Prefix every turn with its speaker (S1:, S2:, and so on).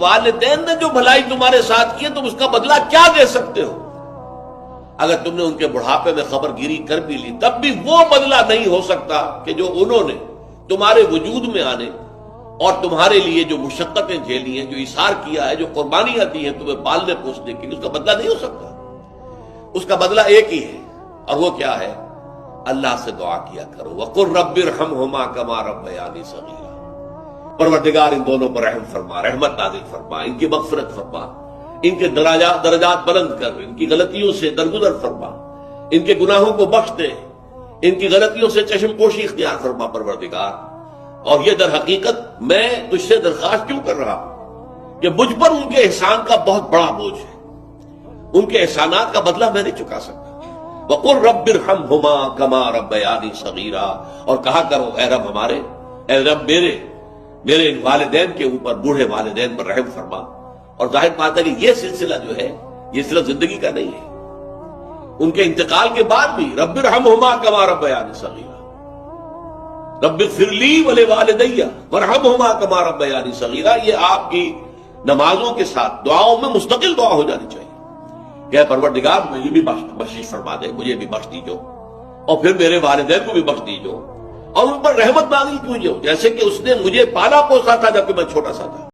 S1: والدین نے جو بھلائی تمہارے ساتھ کی ہے تم اس کا بدلہ کیا دے سکتے ہو؟ اگر تم نے ان کے بڑھاپے میں خبر گیری کر بھی لی تب بھی وہ بدلہ نہیں ہو سکتا کہ جو انہوں نے تمہارے وجود میں آنے اور تمہارے لیے جو مشقتیں جھیلی ہیں، جو ایثار کیا ہے، جو قربانیاں دی ہیں تمہیں پالنے پوسنے کی، اس کا بدلہ نہیں ہو سکتا۔ اس کا بدلہ ایک ہی ہے، اور وہ کیا ہے؟ اللہ سے دعا کیا کرو وَقُلْ رَبِّ ارْحَمْهُمَا كَمَا رَبَّيَانِي صَغِيرًا۔ پروردگار ان دونوں پر رحم فرما، رحمت نازل فرما، ان کی مغفرت فرما، ان کے درجات بلند کر، ان کی غلطیوں سے درگزر فرما، ان کے گناہوں کو بخش دے، ان کی غلطیوں سے چشم پوشی اختیار فرما پروردگار۔ اور یہ در حقیقت میں تجھ سے درخواست کیوں کر رہا ہوں کہ مجھ پر ان کے احسان کا بہت بڑا بوجھ ہے، ان کے احسانات کا بدلہ میں نہیں چکا سکتا۔ وَقُلْ رَبِّ ارْحَمْهُمَا كَمَا رَبَّيَانِي صَغِيرًا، اور کہا کرو اے رب ہمارے، اے رب میرے ان والدین کے اوپر، بوڑھے والدین پر رحم فرما۔ اور ظاہر بات ہے کہ یہ سلسلہ جو ہے یہ صرف زندگی کا نہیں ہے، ان کے انتقال کے بعد بھی رب ارحمہما کما ربیانی صغیرا، رب اغفر لی ولوالدی وارحمہما کما ربیانی صغیرا، یہ آپ کی نمازوں کے ساتھ دعاؤں میں مستقل دعا ہو جانی چاہیے کہ پروردگار مجھے بھی بخشش فرما دے، مجھے بھی بخش دیجو، اور پھر میرے والدین کو بھی بخش دیجو، اور ان پر رحمت نازل کیجو، جیسے کہ اس نے مجھے پالا پوسا تھا جبکہ میں چھوٹا سا تھا۔